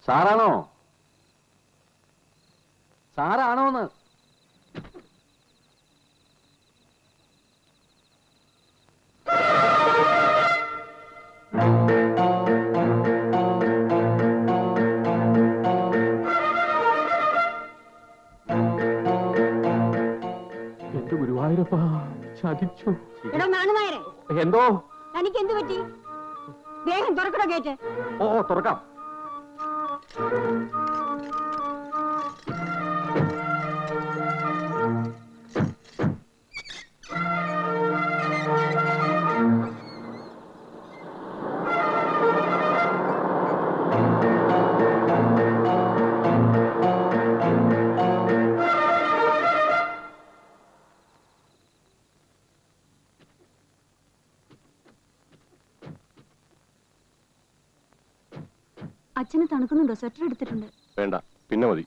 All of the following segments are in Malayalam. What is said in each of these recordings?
സാറാണോ? സാറാണോന്ന്? എന്റെ ഗുരുവായൂരപ്പ ചതിച്ചു. എന്തോ തനിക്ക് എന്ത് പറ്റി? വേഗം തുറക്കടോ ഗേറ്റ്. ഓ തുറക്കാം. അച്ഛന് തണുക്കുന്നുണ്ടോ? സ്വെറ്റർ എടുത്തിട്ടുണ്ട്. വേണ്ട, പിന്നെ മതി.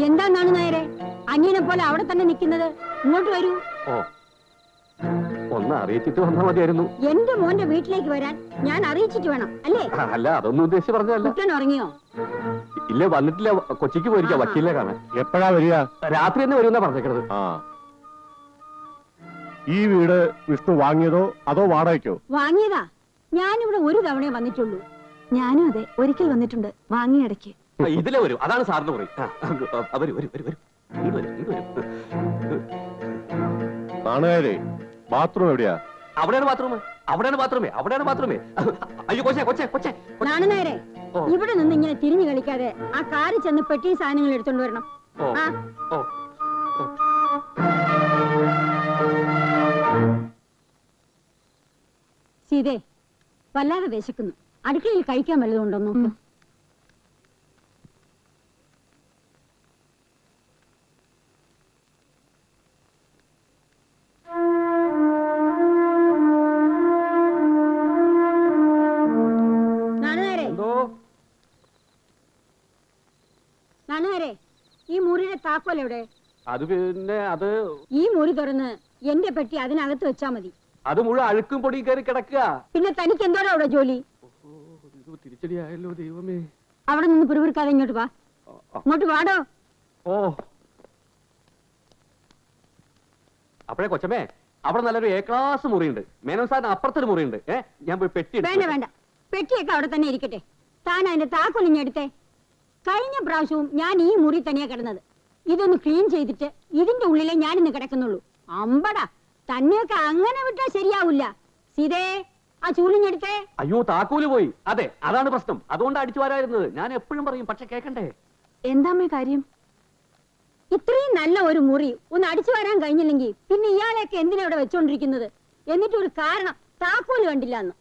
എന്താണെന്നാണ് നേരെ അനിയനെ പോലെ അവിടെ തന്നെ നിൽക്കുന്നത്? ഇങ്ങോട്ട് വരൂ. ഓ, ഒന്ന് അറിയിച്ചിട്ട് വന്നാ മതിയായിരുന്നു. എന്റെ മോന്റെ വീട്ടിലേക്ക് വരാൻ ഞാൻ അറിയിച്ചിട്ട് വേണം അല്ലേ? അല്ല, അതൊന്നും ഉദ്ദേശിച്ച് പറഞ്ഞല്ല. കുട്ടൻ ഉറങ്ങിയോ? ഇല്ല, വന്നിട്ടില്ല. കൊച്ചിക്ക് പോയിരിക്കാം വക്കീലിനെ കാണാൻ. എപ്പോഴാ വരിക? രാത്രി തന്നെ വരുമെന്നാ പറഞ്ഞേക്കണത്. ആ, ഈ വീട് വിഷ്ണു വാങ്ങിയതോ അതോ വാടകയ്ക്കോ? വാങ്ങിയതാ. ഞാനിവിടെ ഒരു തവണയെ വന്നിട്ടുള്ളൂ. ഞാനും അതെ, ഒരിക്കൽ വന്നിട്ടുണ്ട്, വാങ്ങിയ ഇടയ്ക്ക്. ഇതിലെ വരും, അതാണ് സാറിന് പറയും. നാണുകാരെ, ബാത്റൂം എവിടെയാ? അവിടെയാണ് ബാത്റൂം. അവിടെയാണ് ബാത്റൂമേ. അയ്യോ കൊച്ചേ. നാണുനേരെ, ഇവിടെ നിന്ന് ഇങ്ങനെ തിരിഞ്ഞു കളിക്കാതെ ആ കാറിൽ ചെന്ന് പെട്ടി സാധനങ്ങൾ എടുത്തോണ്ട് വരണം. സീതേ, വല്ലാതെ വിശക്കുന്നു. അടുക്കളയിൽ കഴിക്കാൻ വല്ലതുണ്ടോ നോക്ക്. നാണുനേരെ, ഈ മുറിയുടെ താക്കോൽ എവിടെ? അത് പിന്നെ അത് ഈ മുറി തുറന്ന് എന്റെ പെട്ടി അതിനകത്ത് വെച്ചാ മതി. അത് മുഴുവൻ അഴുക്കും പൊടിയും കയറി കിടക്കുക. പിന്നെ തനിക്ക് എന്തോടാ അവിടെ ജോലി? തിരിച്ചടിയായല്ലോ ദൈവമേ. അവിടെ നിന്ന് പിറുപിറുക്കാതെ ഇങ്ങോട്ട് വാ. ഇങ്ങോട്ട് വാടോ. ഓ, അപ്പോഴേ കൊച്ചമ്മേ, അവിടെ നല്ലൊരു എ ക്ലാസ് മുറിയുണ്ട്. മേനോൻ സാറിന് അപ്പുറത്തൊരു മുറിയുണ്ട്. ഞാൻ പോയി പെട്ടി. വേണ്ട, പെട്ടിയൊക്കെ അവിടെ തന്നെ ഇരിക്കട്ടെ. താൻ അതിന്റെ താക്കോലിഞ്ഞെടുത്തേ. കഴിഞ്ഞ പ്രാവശ്യവും ഞാൻ ഈ മുറി തന്നെയാ കിടന്നത്. ഇതൊന്ന് ക്ലീൻ ചെയ്തിട്ട് ഇതിന്റെ ഉള്ളിലേ ഞാനിന്ന് കിടക്കുന്നുള്ളൂ. അമ്പടാ, തന്നെയൊക്കെ അങ്ങനെ വിട്ടാ ശരിയാവില്ല. സീതേ, ആ ചൂലിഞ്ഞെടുത്തേ. അയ്യോ, താക്കോല് പോയി. അതെ, അതാണ് പ്രശ്നം. അതുകൊണ്ട് അടിച്ചു വരായിരുന്നത്. ഞാൻ എപ്പോഴും പറയും, പക്ഷെ കേക്കണ്ടേ. എന്താമ്മേ കാര്യം? ഇത്രയും നല്ല ഒരു മുറി ഒന്ന് അടിച്ചു വരാൻ കഴിഞ്ഞില്ലെങ്കിൽ പിന്നെ ഇയാളെയൊക്കെ എന്തിനാ ഇവിടെ വെച്ചോണ്ടിരിക്കുന്നത്? എന്നിട്ടൊരു കാരണം, താക്കോല് കണ്ടില്ല എന്ന്.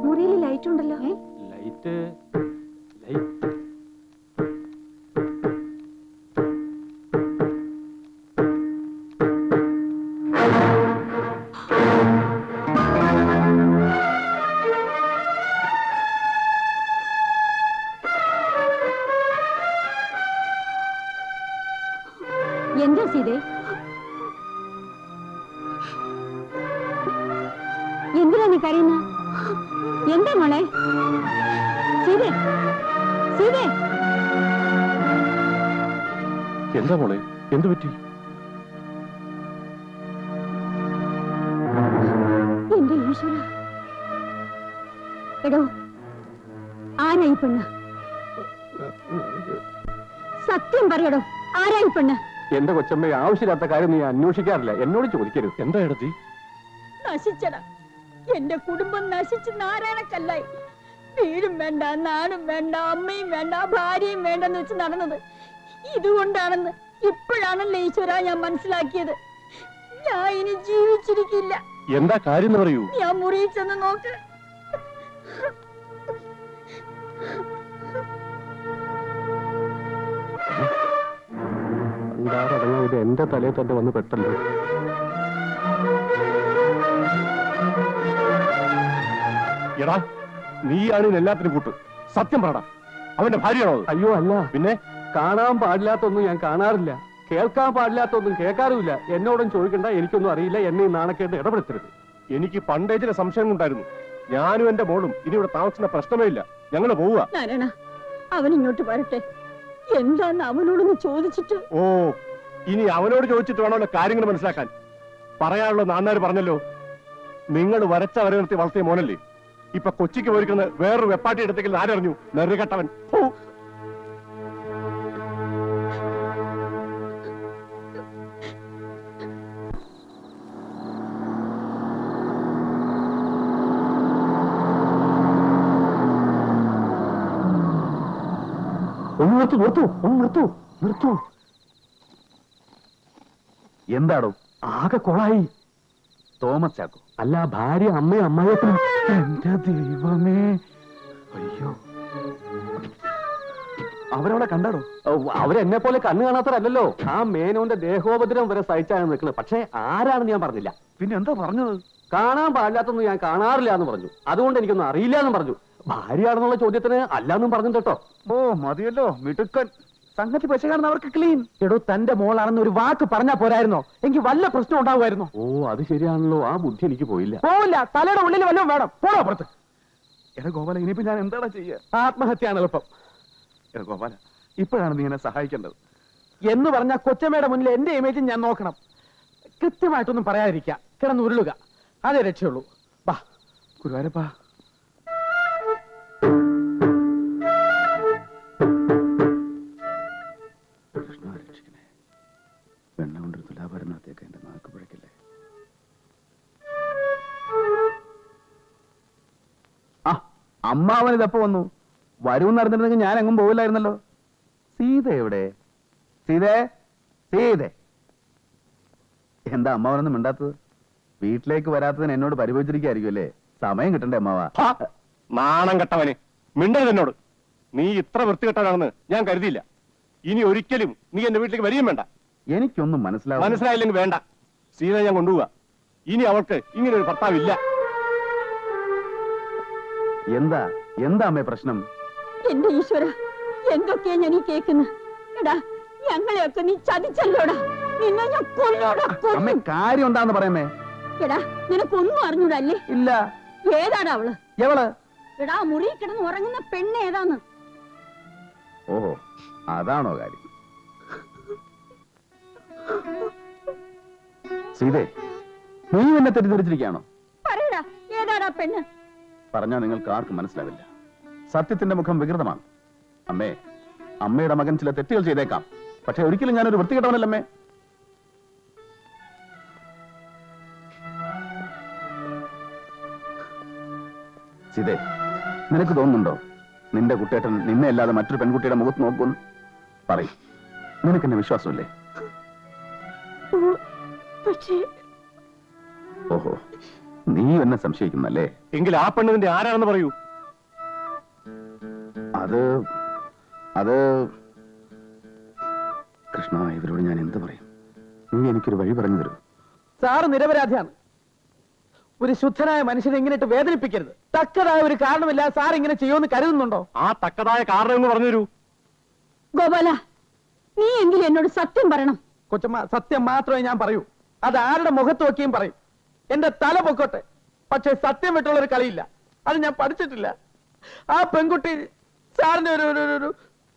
മുറിയിൽ ലൈറ്റ് ഉണ്ടല്ലോ. ലൈറ്റ് എന്താ സീതേ? എന്തിനാ നീ കരയുന്ന? എന്താ മോളെ? സീതേ, എന്താ മോളെ, എന്തു പറ്റി? എന്റെ ഈശ്വര, എടോ, ആരായി പെണ്ണ്? സത്യം പറയടോ, ആരായി പെണ്ണ്? എന്റെ കൊച്ചമ്മ, ആവശ്യമില്ലാത്ത കാര്യം നീ അന്വേഷിക്കാറില്ല. എന്നോട് ചോദിക്കരുത്. എന്താ എടത്തി? നശിച്ചട, എന്റെ കുടുംബം നശിച്ച് നാരായണക്കല്ലായി. വീടും വേണ്ട, നാടും വേണ്ട, അമ്മയും വേണ്ട, ഭാര്യയും വേണ്ടെന്ന് വെച്ച് നടന്നത് ഇതുകൊണ്ടാണെന്ന് ഇപ്പോഴാണല്ലോ ഈശ്വര ഞാൻ മനസ്സിലാക്കിയത്. ഞാൻ ഇനി ജീവിച്ചിരിക്കില്ല. എന്താ കാര്യം പറയൂ. ഞാൻ മുറിയിൽ ചെന്ന് നോക്ക്. ഇത് എന്റെ തലയിൽ തന്നെ വന്ന് പെട്ടല്ലോ. എടാ, നീയാണ് എല്ലാത്തിനും കൂട്ട്. സത്യം പറടാ, അവന്റെ ഭാര്യയാണോ? അയ്യോ അല്ല. പിന്നെ കാണാൻ പാടില്ലാത്തൊന്നും ഞാൻ കാണാറില്ല, കേൾക്കാൻ പാടില്ലാത്തൊന്നും കേൾക്കാറുമില്ല. എന്നോടും ചോദിക്കണ്ട, എനിക്കൊന്നും അറിയില്ല. എന്നെ ഈ നാണക്കേട് ഇടപെടുത്തരുത്. എനിക്ക് പണ്ടേ ചില സംശയം ഉണ്ടായിരുന്നു. ഞാനും എന്റെ മോളും ഇനി ഇവിടെ താമസിക്കുന്ന പ്രശ്നമേ ഇല്ല. ഞങ്ങൾ പോവുക. നാരായണ, അവൻ ഇങ്ങോട്ട് വരട്ടെ. എന്താന്ന് അവനോടൊന്ന് ചോദിച്ചിട്ട്. ഓ, ഇനി അവനോട് ചോദിച്ചിട്ട് വേണമല്ലോ കാര്യങ്ങൾ മനസ്സിലാക്കാൻ. പറയാനുള്ള നാന്നാര് പറഞ്ഞല്ലോ, നിങ്ങൾ വരച്ച വരെ നിർത്തി വളർത്തിയ മോനല്ലേ. ഇപ്പൊ കൊച്ചിക്ക് പോയിരിക്കുന്നത് വേറൊരു വെപ്പാട്ടി എടുത്തെങ്കിൽ ആരറിഞ്ഞു? നെറുകെട്ടവൻ. നിർത്തൂ. എന്താടോ ആകെ കൊളായി. തോമസ് ചാക്കോ? അല്ല, ഭാര്യ അമ്മയും അമ്മായിയപ്പനും. എന്റെ ദൈവമേ, അയ്യോ, അവരവിടെ കണ്ടാടോ? അവരെന്നെ പോലെ കണ്ണു കാണാത്തവരല്ലോ. ആ മേനോന്റെ ദേഹോപദ്രവം വരെ സഹിച്ചാണ് നിൽക്കുന്നത്. പക്ഷെ ആരാണെന്ന് ഞാൻ പറഞ്ഞില്ല. പിന്നെ എന്താ പറഞ്ഞത്? കാണാൻ പാടില്ലാത്തൊന്നും ഞാൻ കാണാറില്ല എന്ന് പറഞ്ഞു. അതുകൊണ്ട് എനിക്കൊന്നും അറിയില്ല എന്ന് പറഞ്ഞു. ഭാര്യയാണെന്നുള്ള ചോദ്യത്തിന് അല്ലാന്നും പറഞ്ഞു കേട്ടോ. ഓ മതിയല്ലോ, മിടുക്കൻ. സംഗതി പശകാണെന്ന് അവർക്ക് ക്ലീൻ. എടോ, തന്റെ മോളാണെന്ന് ഒരു വാക്ക് പറഞ്ഞാ പോരായിരുന്നോ? എനിക്ക് വല്ല പ്രശ്നം ഉണ്ടാവുമായിരുന്നോ? ഓ, അത് ശരിയാണല്ലോ. ആ ബുദ്ധി എനിക്ക് പോയില്ല. പോവില്ല, തലയുടെ ഉള്ളിൽ വല്ലതും വേണം. പോണോ അപ്പുറത്ത്. എടാ ഗോപാല, ഇനിയിപ്പോ ഞാൻ എന്താടാ ചെയ്യുക? ആത്മഹത്യയാണ് എളുപ്പം. എടാ ഗോപാല, ഇപ്പോഴാണ് നീ എന്നെ സഹായിക്കേണ്ടത്. എന്ന് പറഞ്ഞാൽ കൊച്ചമ്മയുടെ മുന്നിൽ എന്റെ ഇമേജ് ഞാൻ നോക്കണം. കൃത്യമായിട്ടൊന്നും പറയാതിരിക്കുക, കിടന്ന് ഉരുളുക, അതേ രക്ഷയുള്ളൂ. വാ ഗുരുവായൂരപ്പാ. വെണ്ണ കൊണ്ടൊരു തുലാഭാരത്തിനകത്തേക്ക് എന്റെ നാക്ക് പിഴക്കില്ലേ. ആ, അമ്മാവൻ ഇതപ്പോ വന്നു. വരുമെന്ന് അറിഞ്ഞിരുന്നെങ്കിൽ ഞാൻ എങ്ങും പോവില്ലായിരുന്നല്ലോ. സീത എവിടെ? സീതേ, സീതേ, എന്താ അമ്മാവനൊന്നും മിണ്ടാത്തത്? വീട്ടിലേക്ക് വരാത്തതിന് എന്നോട് പരിഭവിച്ചിരിക്കായിരിക്കും അല്ലേ? സമയം കിട്ടണ്ടേ അമ്മാവ? നാണം കെട്ടവന്, മിണ്ടരുത് എന്നോട്. നീ ഇത്ര വൃത്തികെട്ടവനാണെന്ന് ഞാൻ കരുതിയില്ല. ഇനി ഒരിക്കലും നീ എന്റെ വീട്ടിലേക്ക് വരികയും വേണ്ട. എനിക്കൊന്നും മനസ്സിലായില്ലെങ്കിൽ വേണ്ട. സീത ഞാൻ കൊണ്ടുപോവാ. ഇനി അവൾക്ക് ഇങ്ങനെ ഒരു ഭർത്താവില്ല. എന്താ എന്താ അമ്മേ പ്രശ്നം? എന്റെ ഈശ്വര, എന്തൊക്കെയാ ഞാൻ ഈ കേൾക്കുന്നത്? എടാ, ഞങ്ങളെയൊക്കെ നീ ചതിച്ചല്ലോടാ. നിന്നെ ഞാൻ കൊല്ലോടാ. അമ്മേ, കാര്യം എന്താന്ന് പറയാമേ? എടാ, നിനക്കൊന്നും അറിഞ്ഞൂടല്ലേ? ഇല്ല. ഏതാടാ അവള്? എവള്? എടാ, മുറി കിടന്ന് ഉറങ്ങുന്ന പെണ്ണ് ഏതാന്ന്? ഓഹോ, അതാണോ കാര്യം? സീതേ, നീ എന്നെ തെറ്റിദ്ധരിച്ചിരിക്കുകയാണോ? പറയടാ, ഏതാടാ പെണ്ണ്? പറഞ്ഞാൽ നിങ്ങൾക്ക് ആർക്കും മനസ്സിലാവില്ല. സത്യത്തിന്റെ മുഖം വികൃതമാണ്. അമ്മേ, അമ്മയുടെ മകൻ ചില തെറ്റുകൾ ചെയ്തേക്കാം. പക്ഷെ ഒരിക്കലും ഞാനൊരു വൃത്തികെട്ടവനല്ലമ്മേ. സീതേ, നിനക്ക് തോന്നുന്നുണ്ടോ നിന്റെ കുട്ടേട്ടൻ നിന്നെ അല്ലാതെ മറ്റൊരു പെൺകുട്ടിയുടെ മുഖത്ത് നോക്കുമെന്ന്? പറയും. നിനക്കെന്നെ വിശ്വാസമില്ലേ? പക്ഷേ ഓഹോ, നീ എന്നെ സംശയിക്കുന്നല്ലേ? എങ്കിൽ ആ പെണ്ണിന്റെ ആരാണെന്ന് പറയൂ. അത് കൃഷ്ണ, ഇവരോട് ഞാൻ എന്ത് പറയും? നീ എനിക്കൊരു വഴി പറഞ്ഞു തരൂ. സാറ് നിരപരാധിയാണ്. ഒരു ശുദ്ധനായ മനുഷ്യനെ ഇങ്ങനെ ഇട്ട് വേദനിപ്പിക്കരുത്. തക്കതായ ഒരു കാരണമില്ല സാർ ഇങ്ങനെ ചെയ്യുമെന്ന് കരുതുന്നുണ്ടോ? ആ തക്കതായ കാരണം എന്ന് പറഞ്ഞു തരൂ. ഗോപാല, നീ എങ്കിലും എന്നോട് സത്യം പറയണം. കൊച്ചമ്മ, സത്യം മാത്രമേ ഞാൻ പറയൂ. അത് ആരുടെ മുഖത്ത് നോക്കിയും പറയും. എന്റെ തല പൊക്കോട്ടെ, പക്ഷെ സത്യം വിട്ടുള്ള ഒരു കളിയില്ല. അത് ഞാൻ പഠിച്ചിട്ടില്ല. ആ പെൺകുട്ടി സാറിന്റെ ഒരു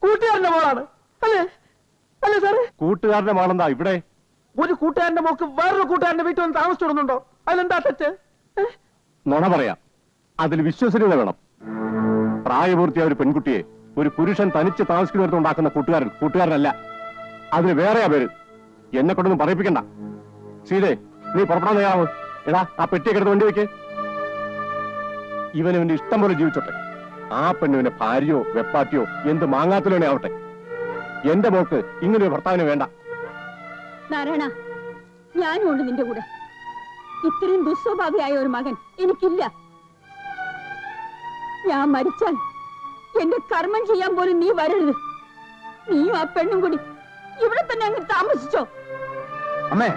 കൂട്ടുകാരന്റെ മോളാണ്. അല്ലേ അല്ലേ സാറ്? കൂട്ടുകാരന്റെ മോളെന്താ ഇവിടെ? ഒരു കൂട്ടുകാരന്റെ മോക്ക് വേറൊരു കൂട്ടുകാരന്റെ വീട്ടിൽ വന്ന് താമസിച്ചിടുന്നുണ്ടോ? അതിലെന്താ തെറ്റ്? നുണ പറയാം. അതിൽ വിശ്വസനീയത വേണം. പ്രായപൂർത്തിയായ ഒരു പെൺകുട്ടിയെ ഒരു പുരുഷൻ തനിച്ച് താമസിക്കുന്നിടത്ത് ഉണ്ടാക്കുന്ന കൂട്ടുകാരനല്ല. അതിന് വേറെയാ പേര്. എന്നെ കൊണ്ടൊന്നും പറയിപ്പിക്കണ്ട. സീതേ, നീ പുറപ്പെടാൻ തയ്യാറാവ്. എടാ, ആ പെട്ടിയൊക്കെ എടുത്ത് വണ്ടി വെക്ക്. ഇവന് ഇഷ്ടം പോലെ ജീവിച്ചോട്ടെ. ആ പെണ്ണുവിന്റെ ഭാര്യയോ വെപ്പാട്ടിയോ എന്ത് മാങ്ങാത്തിലോനെ ആവട്ടെ. എന്റെ മോക്ക് ഇങ്ങനൊരു ഭർത്താവിന് വേണ്ട. നാരായണ, ഞാനും ഉണ്ട് നിന്റെ കൂടെ. ഇത്രയും ദുസ്വഭാവിയായ ഒരു മകൻ എനിക്കില്ല. ഞാൻ മരിച്ചാൽ എന്റെ കർമ്മം ചെയ്യാൻ പോലും നീ വരരുത്. നീയും ആ പെണ്ണും കൂടി ഇവിടെ തന്നെ അങ്ങ് താമസിച്ചോ. അമ്മേ,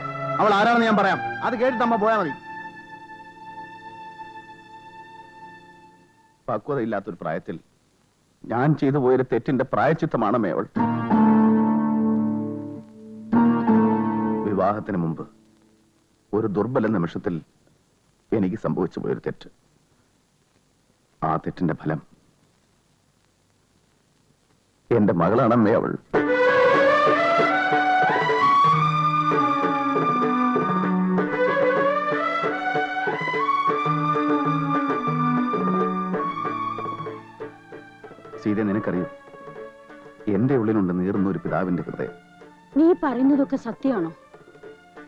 അവൾ ആരാണെന്ന് ഞാൻ പറയാം. അത് കേട്ടിട്ട് അമ്മ പോയാ മതി. പക്വതയില്ലാത്തൊരു പ്രായത്തിൽ ഞാൻ ചെയ്തു പോയൊരു തെറ്റിന്റെ പ്രായച്ചിത്തമാണമ്മേ അവൾ. വിവാഹത്തിന് മുമ്പ് ഒരു ദുർബല നിമിഷത്തിൽ എനിക്ക് സംഭവിച്ചു പോയൊരു തെറ്റ്. ആ തെറ്റിന്റെ ഫലം എന്റെ മകളാണമ്മേ അവൾ. സീത, നിനക്കറിയും എന്റെ ഉള്ളിലുണ്ട് നീറുന്ന ഒരു പിതാവിന്റെ ഹൃദയം. നീ പറയുന്നതൊക്കെ സത്യമാണോ?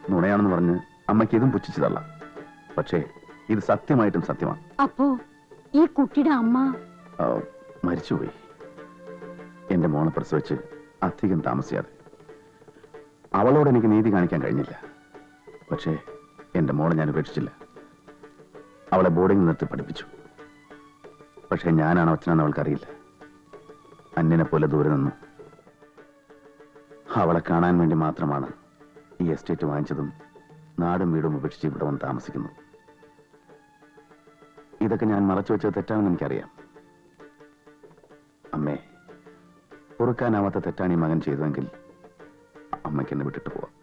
നുണയാണെന്ന് പറഞ്ഞ് അമ്മയ്ക്ക് ഇതും പുച്ഛിച്ചു തള്ളാം. പക്ഷേ ഇത് സത്യമായിട്ടും സത്യമാണ്. അപ്പോ ഈ കുട്ടിയുടെ അമ്മ ആ, മരിച്ചുപോയി. എന്റെ മോളെ പ്രസവിച്ച് അധികം താമസിയാതെ. അവളോട് എനിക്ക് നീതി കാണിക്കാൻ കഴിഞ്ഞില്ല. പക്ഷേ എന്റെ മോളെ ഞാൻ ഉപേക്ഷിച്ചില്ല. അവളെ ബോർഡിംഗ് നിർത്തി പഠിപ്പിച്ചു. പക്ഷേ ഞാനാണ് അച്ഛനെന്ന് അവൾക്കറിയില്ല. അന്യനെ പോലെ ദൂരെ നിന്നു. അവളെ കാണാൻ വേണ്ടി മാത്രമാണ് ഈ എസ്റ്റേറ്റ് വാങ്ങിച്ചതും നാടും വീടും ഉപേക്ഷിച്ച് ഇവിടെ വന്ന് താമസിക്കുന്നു. ഇതൊക്കെ ഞാൻ മറച്ചു വെച്ചത് തെറ്റാണെന്ന് എനിക്കറിയാം. അമ്മേ, പൊറുക്കാനാവാത്ത തെറ്റാണ് ഈ മകൻ ചെയ്തതെങ്കിൽ അമ്മയ്ക്ക് എന്നെ വിട്ടിട്ട് പോവാം.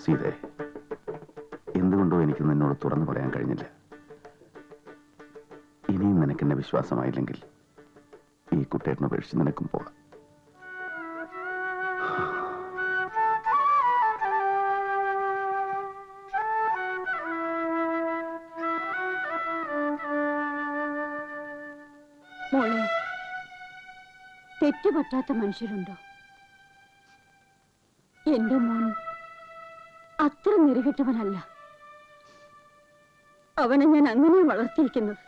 സീതേ, എന്തുകൊണ്ടോ എനിക്ക് നിന്നോട് തുറന്നു പറയാൻ കഴിഞ്ഞില്ല. ഇനിയും നിനക്കെന്നെ വിശ്വാസമായില്ലെങ്കിൽ ഈ കുട്ടേട്ടനെ ഉപേക്ഷിച്ച് നിനക്കും പോകാം. മോളെ, തെറ്റുപറ്റാത്ത മനുഷ്യരുണ്ടോ? എന്റെ മോൻ അത്ര നെറുകെട്ടവനല്ല. അവനെ ഞാൻ അങ്ങനെ വളർത്തിയിരിക്കുന്നത്.